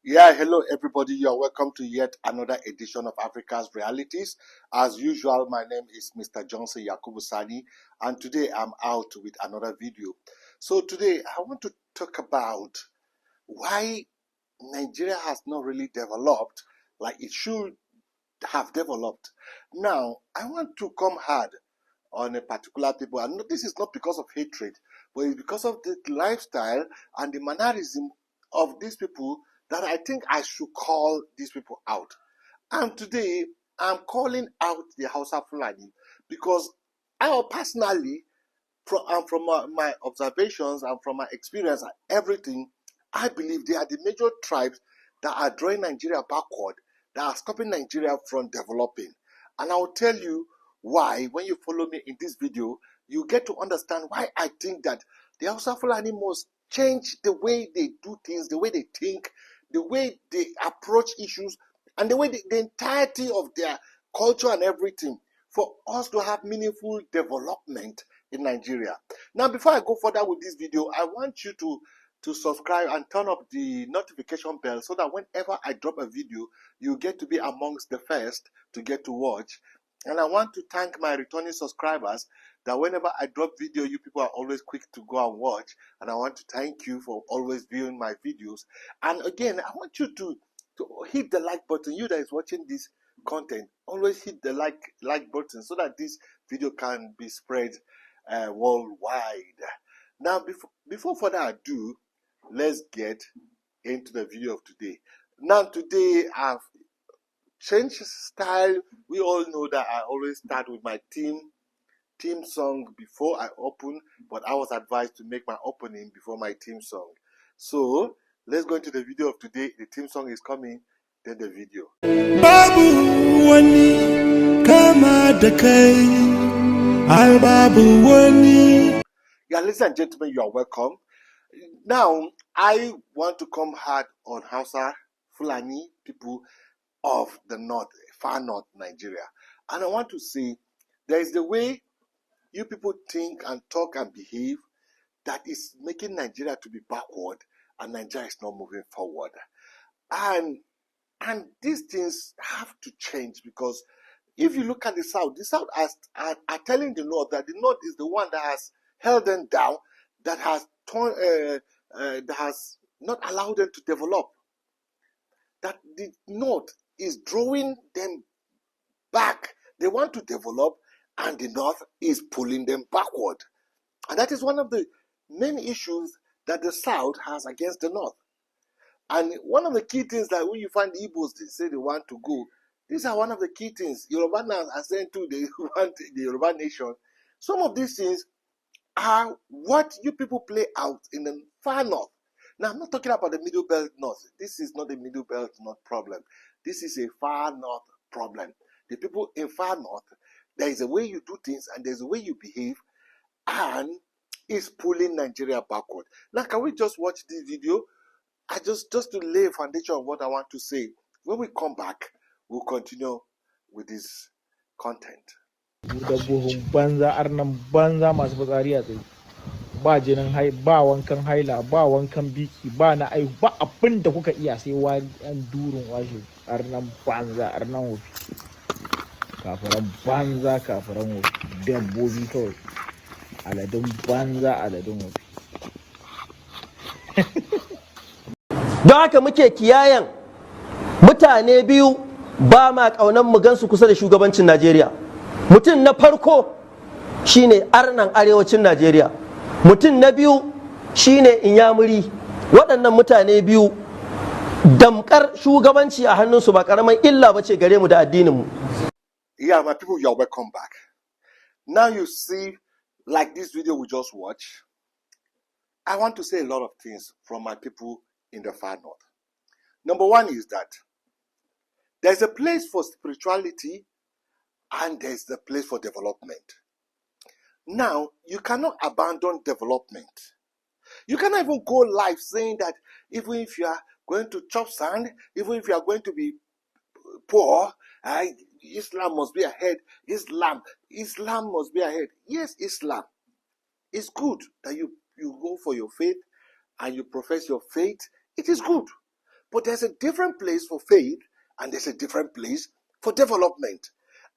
Yeah, hello everybody. You're welcome to yet another edition of Africa's Realities. As usual, my name is Mr. Johnson Yakubu Sani, and today I'm out with another video. So today I want to talk about why Nigeria has not really developed like it should have developed. Now, I want to come hard on a particular people, and this is not because of hatred, but it's because of the lifestyle and the mannerism of these people that I think I should call these people out. And today I'm calling out the Hausa-Fulani because I personally, from my observations and from my experience and everything, I believe they are the major tribes that are drawing Nigeria backward, that are stopping Nigeria from developing. And I will tell you why. When you follow me in this video, you get to understand why I think that the Hausa Fulani must change the way they do things, the way they think, the way they approach issues, and the way the entirety of their culture and everything for us to have meaningful development in Nigeria. Now, before I go further with this video, I want you to subscribe and turn up the notification bell so that whenever I drop a video, you get to be amongst the first to get to watch. And I want to thank my returning subscribers that whenever I drop video, you people are always quick to go and watch. And I want to thank you for always viewing my videos. And again, I want you to hit the like button. You that is watching this content, always hit the like button so that this video can be spread worldwide. Now, before further ado, let's get into the video of today. Now, today I've changed style. We all know that I always start with my theme song before I open, but I was advised to make my opening before my theme song. So let's go into the video of today. The theme song is coming, then the video. Babu wani kama da kai, ai babu wani. Yeah, ladies and gentlemen, you are welcome. Now, I want to come hard on Hausa Fulani people of the north, far north Nigeria. And I want to say there is the way you people think and talk and behave that is making Nigeria to be backward, and Nigeria is not moving forward. And these things have to change, because if you look at the South are telling the North that the North is the one that has held them down, that has that has not allowed them to develop. That the North is drawing them back. They want to develop, and the North is pulling them backward. And that is one of the main issues that the South has against the North. And one of the key things that when you find the Igbos, they say they want to go. These are one of the key things. Yoruba now are saying too, they want the Yoruba nation. Some of these things are what you people play out in the far north. Now, I'm not talking about the middle belt north. This is not a middle belt north problem. This is a far north problem. The people in far north, there is a way you do things and there's a way you behave, and it's pulling Nigeria backward. Now, can we just watch this video? I just to lay a foundation of what I want to say. When we come back, we'll continue with this content. Da buhun banza arnan banza masu fitsari a tsaye, ba jinin ba wankan haila, ba wankan biki, ba na ai ba abin da kuka iya sai wani an durin washe. Arnan banza, arnan wofi, kafaran banza, kafaran wofi, dabbobi kawai, aladun banza, aladun wofi. Don haka muke kiyayen mutane biyu ba ma ƙaunar mu gansu kusa da shugabancin Najeriya. Mutum na farko shine arnan arewacin Najeriya, mutum na biyu shine inyamuri. Waɗannan mutane biyu damkar shugabanci a hannunsu ba ƙaramin illa ba ce gare mu da addinin mu. Yeah, my people, you're welcome back. Now you see, like this video we just watched, I want to say a lot of things from my people in the far north. Number one is that there's a place for spirituality and there's a place for development. Now, you cannot abandon development. You cannot even go live saying that even if you are going to chop sand, even if you are going to be poor, Islam must be ahead. Islam must be ahead. Yes, Islam. It's good that you go for your faith and you profess your faith. It is good. But there's a different place for faith and there's a different place for development.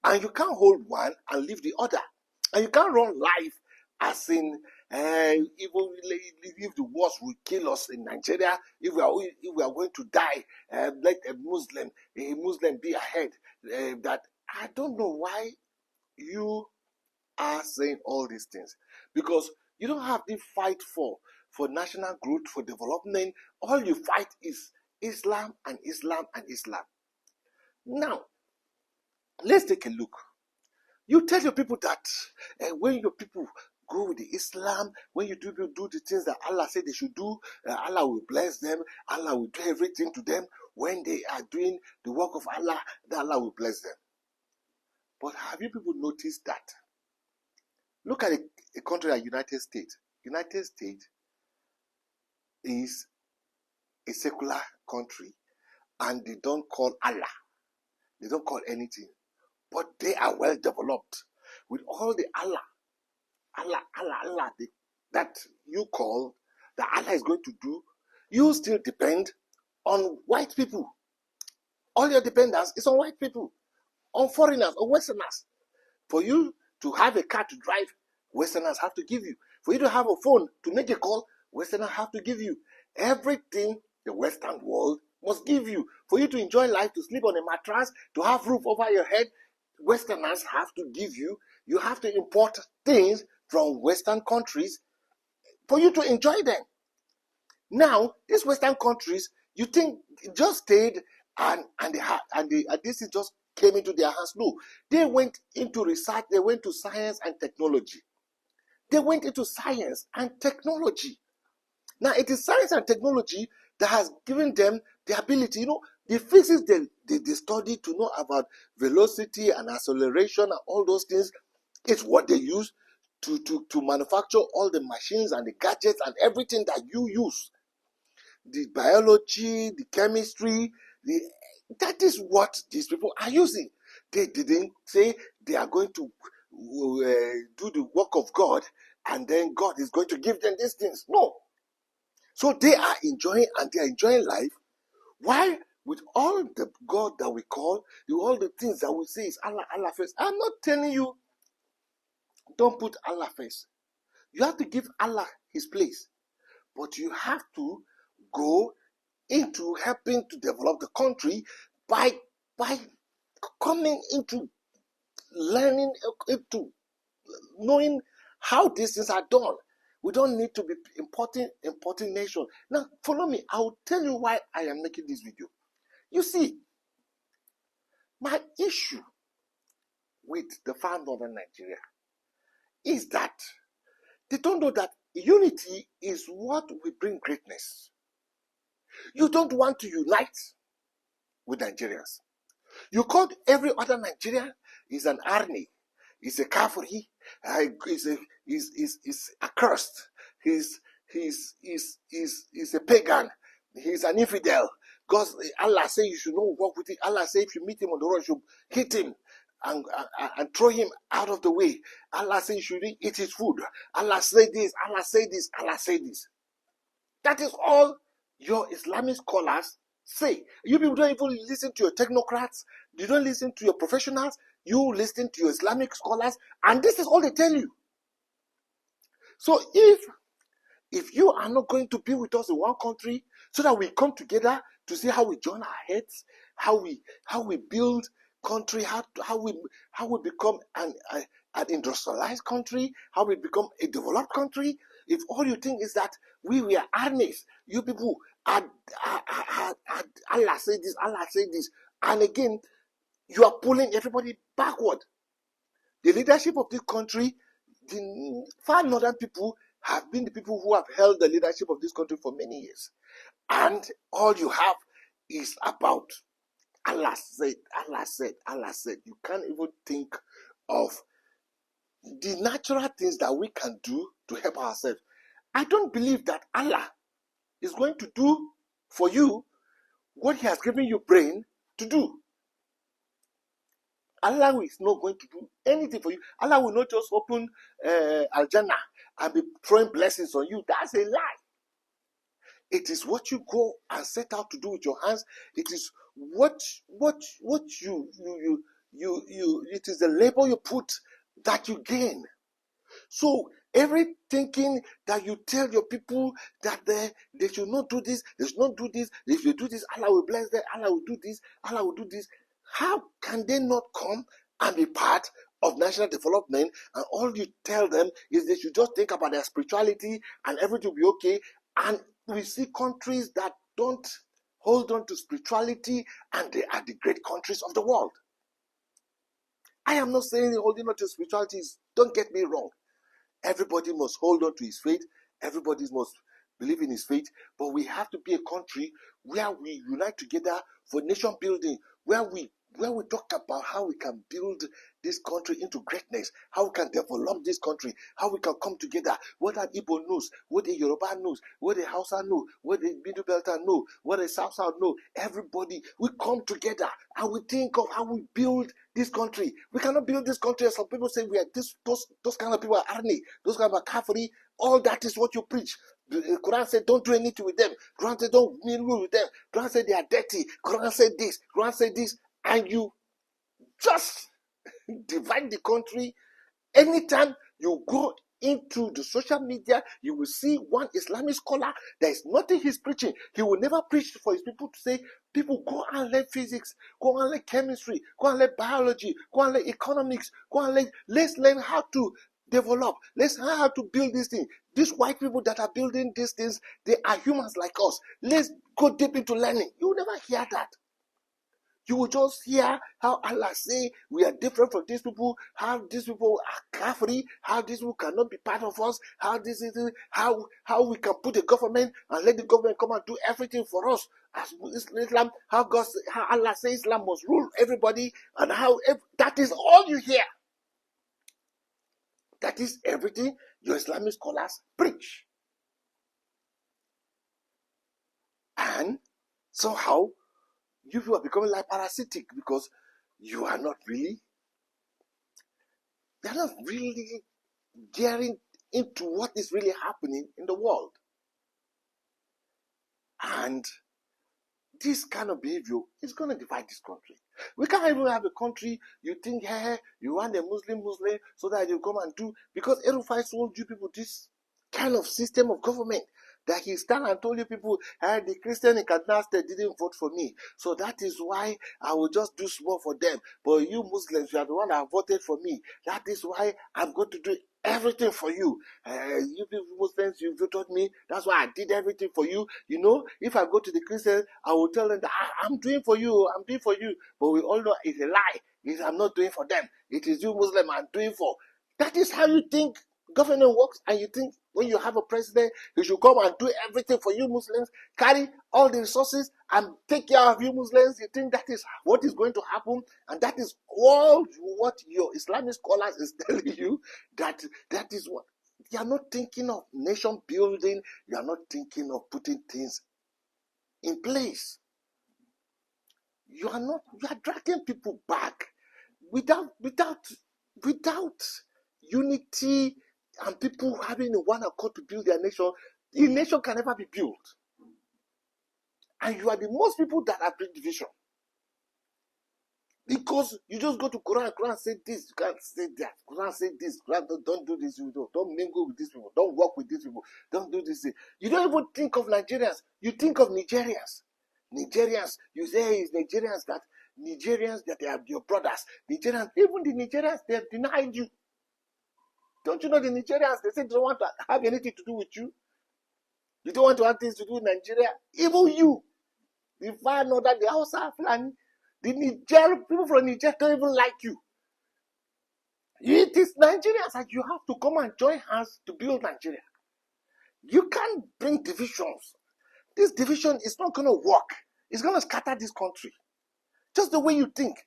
And you can't hold one and leave the other. And you can't run life as in even if the wars will kill us in Nigeria, if we are going to die, let a Muslim be ahead. That I don't know why you are saying all these things, because you don't have the fight for national growth, for development. All you fight is Islam and Islam and Islam. Now, let's take a look. You tell your people that when your people go with the Islam, when you do the things that Allah said they should do, Allah will bless them, Allah will do everything to them. When they are doing the work of Allah, that Allah will bless them. But have you people noticed that? Look at a country like United States. United States is a secular country, and they don't call Allah. They don't call anything. But they are well developed. With all the Allah that you call, that Allah is going to do, you still depend on white people. All your dependence is on white people, on foreigners, on Westerners. For you to have a car to drive, Westerners have to give you. For you to have a phone to make a call, Westerners have to give you. Everything the Western world must give you. For you to enjoy life, to sleep on a mattress, to have roof over your head, Westerners have to give you. You have to import things from Western countries for you to enjoy them. Now, these Western countries, you think just stayed and this is just came into their hands? No, they went into research. They went to science and technology. They went into science and technology. Now, it is science and technology that has given them the ability, the physics they study to know about velocity and acceleration and all those things. It's what they use to manufacture all the machines and the gadgets and everything that you use. The biology, the chemistry, that is what these people are using. They didn't say they are going to do the work of God and then God is going to give them these things. No. So they are enjoying, and they are enjoying life. Why? With all the God that we call, all the things that we say is Allah, Allah first. I'm not telling you, don't put Allah first. You have to give Allah his place. But you have to go into helping to develop the country by coming into learning, into knowing how these things are done. We don't need to be importing nation. Now, follow me. I will tell you why I am making this video. You see, my issue with the far northern Nigeria is that they don't know that unity is what will bring greatness. You don't want to unite with Nigerians. You call every other Nigerian is an army, is a kafiri, is accursed, he's a pagan, he's an infidel. Because Allah says you should not walk with him. Allah says if you meet him on the road, you should hit him and throw him out of the way. Allah says you should eat his food. Allah said this, Allah said this, Allah said this. That is all your Islamic scholars say. You people don't even listen to your technocrats. You don't listen to your professionals. You listen to your Islamic scholars. And this is all they tell you. So if you are not going to be with us in one country so that we come together to see how we join our heads, how we build country, how we become an industrialized country, how we become a developed country, if all you think is that we are armies, you people are Allah said this, Allah said this, and again, you are pulling everybody backward. The leadership of this country, the far northern people have been the people who have held the leadership of this country for many years. And all you have is about Allah said, Allah said, Allah said. You can't even think of the natural things that we can do to help ourselves. I don't believe that Allah is going to do for you what he has given you brain to do. Allah is not going to do anything for you. Allah will not just open Al-Jannah and be throwing blessings on you. That's a lie. It is what you go and set out to do with your hands. It is what it is the labor you put that you gain. So every thinking that you tell your people that they should not do this, they should not do this, if they do this, Allah will bless them, Allah will do this, Allah will do this. How can they not come and be part of national development? And all you tell them is they should just think about their spirituality and everything will be okay. And we see countries that don't hold on to spirituality, and they are the great countries of the world. I am not saying holding on to spirituality is, don't get me wrong. Everybody must hold on to his faith. Everybody must believe in his faith. But we have to be a country where we unite together for nation building, where we talk about how we can build this country into greatness, how we can develop this country, how we can come together. What the Igbo knows, what the Yoruba knows, what the Hausa know, what the Middle Belter know, what the South know. Everybody, we come together and we think of how we build this country. We cannot build this country as some people say we are those kind of people are Arni, those kind of Kafiri. All that is what you preach. The Quran said don't do anything with them. Quran said don't mingle with them. Quran said they are dirty. Quran said this. Quran said this. And you just divide the country. Anytime you go into the social media, you will see one Islamic scholar. There is nothing he's preaching. He will never preach for his people to say, people go and learn physics, go and learn chemistry, go and learn biology, go and learn economics, go and learn. Let's learn how to develop. Let's learn how to build this thing. These white people that are building these things, they are humans like us. Let's go deep into learning. You will never hear that. You will just hear how Allah say we are different from these people, how these people are kafiri, how these people cannot be part of us, how this is how we can put a government and let the government come and do everything for us. As Islam, how Allah says Islam must rule everybody, and that is all you hear. That is everything your Islamic scholars preach. And somehow you people are becoming like parasitic because you are not really gearing into what is really happening in the world. And this kind of behavior is going to divide this country. We can't even have a country you think, hey, you want a Muslim so that you come and do, because Erufai told you people this kind of system of government that he stand and told you people, hey, the Christian in Kaduna State didn't vote for me, so that is why I will just do small for them. But you Muslims, you are the one that voted for me. That is why I'm going to do everything for you. You people Muslims, you voted me. That's why I did everything for you. You know, if I go to the Christians, I will tell them that I'm doing for you. I'm doing for you. But we all know it's a lie. I'm not doing for them. It is you Muslim I'm doing for. That is how you think government works, and you think when you have a president, he should come and do everything for you Muslims, carry all the resources and take care of you Muslims. You think that is what is going to happen, and that is all what your Islamic scholars is telling you, that is what you are not thinking of nation building. You are not thinking of putting things in place. You are dragging people back without unity and people having one accord to build their nation. The nation can never be built. And you are the most people that are bring division. Because you just go to Quran say this, you can't say that. Quran say this, Quran don't do this, don't mingle with these people, don't work with these people, don't do this. You don't even think of Nigerians, you think of Nigerians. Nigerians, you say it's Nigerians that they are your brothers. Nigerians, even the Nigerians, they have denied you. Don't you know the Nigerians, they say they don't want to have anything to do with you. You don't want to have things to do with Nigeria. Even you, the far northern, the Hausa-Fulani, the Niger, people from Niger don't even like you. It is Nigerians that you have to come and join hands to build Nigeria. You can't bring divisions. This division is not going to work. It's going to scatter this country. Just the way you think.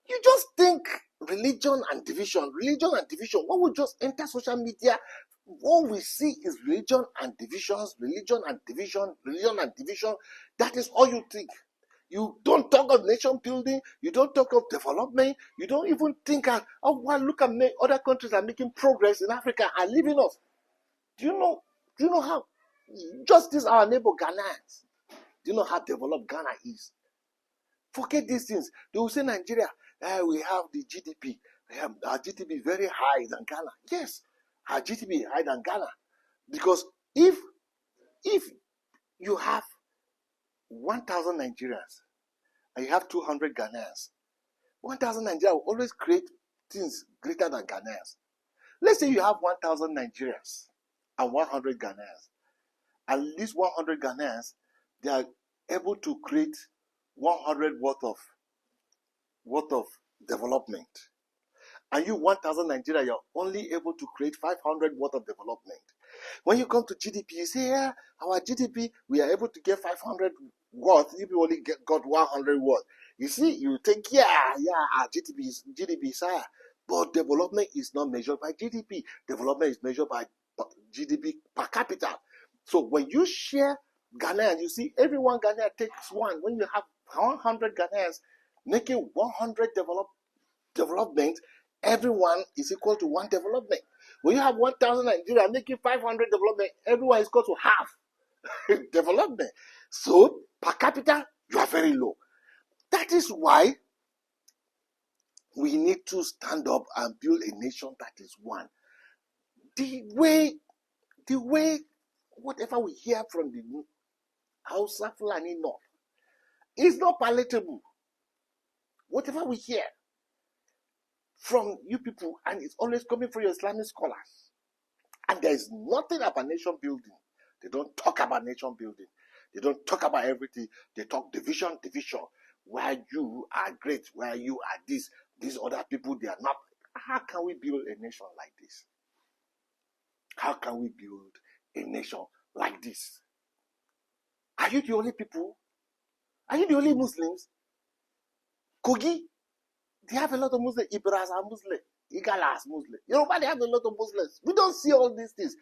You just think religion and division. When we just enter social media, what we see is religion and divisions, religion and division. That is all you think. You don't talk of nation building. You don't talk of development. You don't even think of, look at other countries are making progress in Africa and leaving us. Do you know how? Just this, our neighbor Ghanaians. Do you know how developed Ghana is? Forget these things. They will say Nigeria, we have the GDP. Our GDP is very high than Ghana. Yes, our GDP is higher than Ghana. Because if you have 1,000 Nigerians and you have 200 Ghanaians, 1,000 Nigerians will always create things greater than Ghanaians. Let's say you have 1,000 Nigerians and 100 Ghanaians. At least 100 Ghanaians, they are able to create 100 worth of development. And you 1,000 Nigeria, you're only able to create 500 worth of development. When you come to GDP, you say, yeah, our GDP, we are able to get 500 worth. If you only got 100 worth. You see, you think, our GDP is higher. But development is not measured by GDP. Development is measured by GDP per capita. So when you share Ghanaians, you see everyone Ghanaian takes one. When you have 100 Ghanaians making 100 development, everyone is equal to one development. When you have 1,000 Nigeria making 500 development, everyone is equal to half development. So per capita, you are very low. That is why we need to stand up and build a nation that is one. The way, whatever we hear from the Hausa-Fulani North is not palatable. Whatever we hear from you people, and it's always coming from your Islamic scholars. And there is nothing about nation building. They don't talk about nation building. They don't talk about everything. They talk division. Where you are great, where you are this, these other people, they are not. How can we build a nation like this? How can we build a nation like this? Are you the only people? Are you the only Muslims? Kogi, they have a lot of Muslims. Ibras are Muslim. Igala is Muslim. Yoruba, they have a lot of Muslims. We don't see all these things.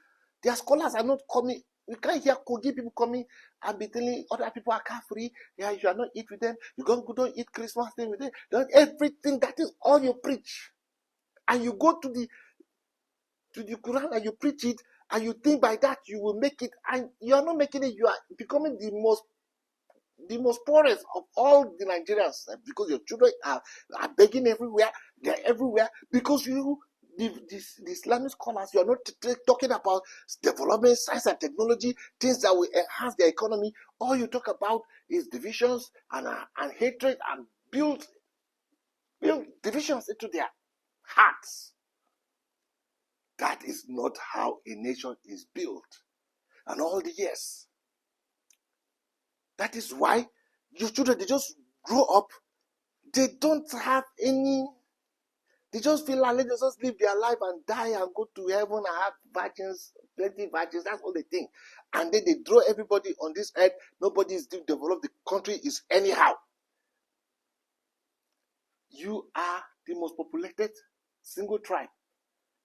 Their scholars are not coming. We can't hear Kogi people coming and be telling other people are Kafri. Yeah, you are not eat with them. You don't eat Christmas thing with them. Don't everything. That is all you preach. And you go to the Quran and you preach it, and you think by that you will make it, and you are not making it. You are becoming the most poorest of all the Nigerians, because your children are begging everywhere. They are everywhere because you, the Islamic scholars, you are not talking about development, science and technology, things that will enhance their economy. All you talk about is divisions and hatred, and build divisions into their hearts. That is not how a nation is built. And all the years. That is why your children, they just grow up. They don't have any. They just feel like they just live their life and die and go to heaven and have virgins, plenty virgins. That's all they think. And then they draw everybody on this earth. Nobody is developed. The country is anyhow. You are the most populated single tribe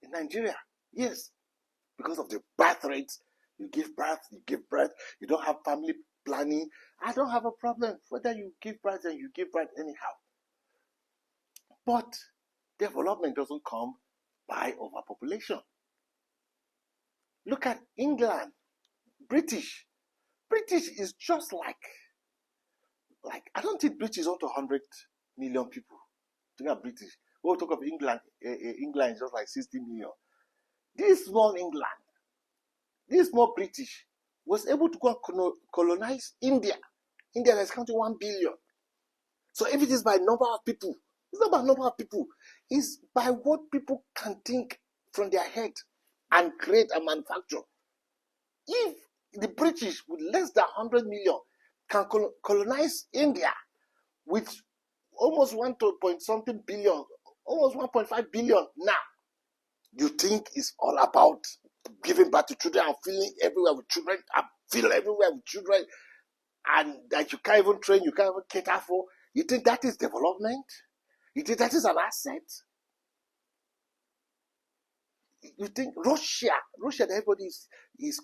in Nigeria. Yes. Because of the birth rates. You give birth. You don't have family planning. I don't have a problem whether you give birth and you give birth anyhow. But development doesn't come by overpopulation. Look at England, British. British is just like I don't think British is up to 100 million people. Think of British. When we talk of England, England is just like 60 million. This small England, this small British was able to go and colonize India. India is counting 1 billion. So if it is by number of people, it's not by number of people. It's by what people can think from their head and create and manufacture. If the British with less than 100 million can colonize India with almost 1.something billion, almost 1.5 billion now, you think it's all about giving birth to children and feeling everywhere with children, and feel everywhere with children, and that you can't even train, you can't even cater for? You think that is development? You think that is an asset? You think Russia, everybody is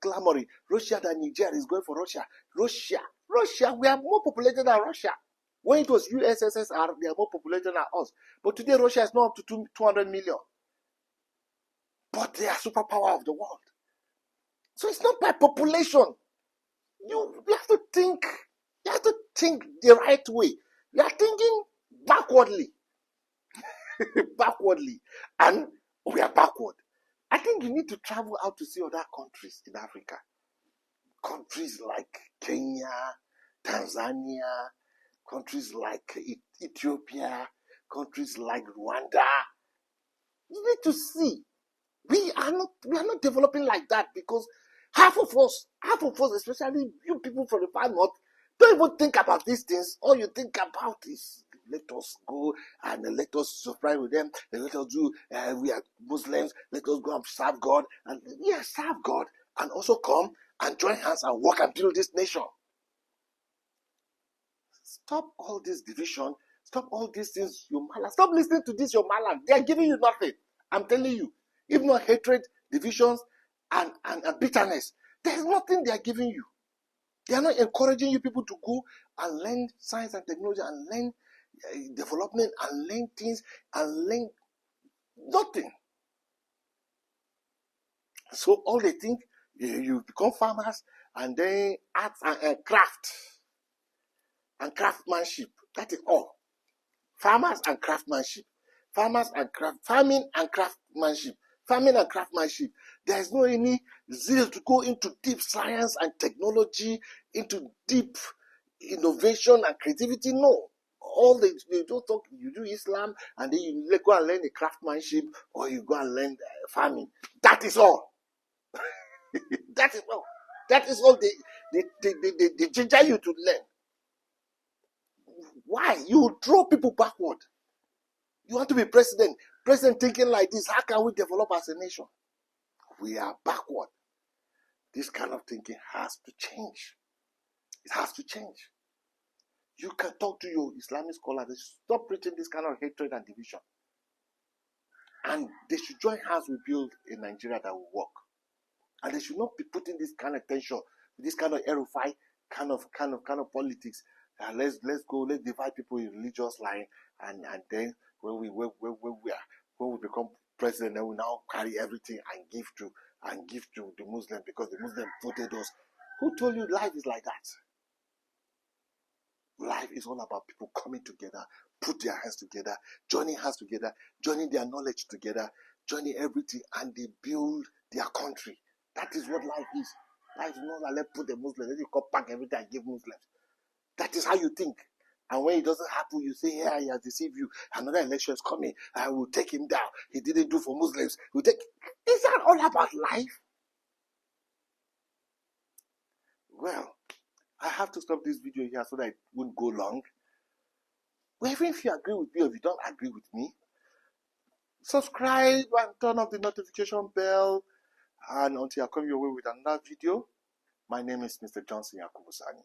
clamoring. Russia and Nigeria is going for Russia. Russia, we are more populated than Russia. When it was USSR, they are more populated than us. But today, Russia is not up to 200 million. But they are superpower of the world. So it's not by population. You have to think. You have to think the right way. You are thinking backwardly, backwardly, and we are backward. I think you need to travel out to see other countries in Africa. Countries like Kenya, Tanzania, countries like Ethiopia, countries like Rwanda. You need to see. We are not developing like that because half of us, especially you people from the far north, don't even think about these things. All you think about is let us go and let us surprise with them. And let us do. We are Muslims. Let us go and serve God and serve God and also come and join hands and work and build this nation. Stop all this division. Stop all these things, your mala. Stop listening to this, your mala. They are giving you nothing. I'm telling you. If not hatred, divisions, and bitterness, there is nothing they are giving you. They are not encouraging you people to go and learn science and technology and learn development and learn things and learn nothing. So all they think, you become farmers and then arts and craft and craftsmanship. That is all. Farmers and craftsmanship. Farming and craftsmanship. Farming and craftsmanship. There is no any zeal to go into deep science and technology, into deep innovation and creativity. No. All they don't talk, you do Islam and then you go and learn the craftsmanship or you go and learn farming. That is all. That is all. That is all they ginger you to learn. Why? You draw people backward. You want to be president. President thinking like this. How can we develop as a nation? We are backward. This kind of thinking has to change. It has to change. You can talk to your Islamic scholars. They should stop preaching this kind of hatred and division. And they should join hands with build a Nigeria that will work. And they should not be putting this kind of tension, this kind of erify kind of politics. Let's divide people in religious line, and then when we become president, then we now carry everything and give to the Muslim because the Muslim voted us. Who told you life is like that? Life is all about people coming together, put their hands together, joining hands together, joining their knowledge together, joining everything, and they build their country. That is what life is. Life is not like let's put the Muslims, let you come pack everything and give Muslims. That is how you think. And when it doesn't happen, you say, yeah, he has deceived you. Another election is coming. I will take him down. He didn't do for Muslims. Is that all about life? Well, I have to stop this video here so that it won't go long. Well, even if you agree with me or if you don't agree with me, subscribe and turn off the notification bell. And until I come your way with another video, my name is Mr. Johnson Yakubusani.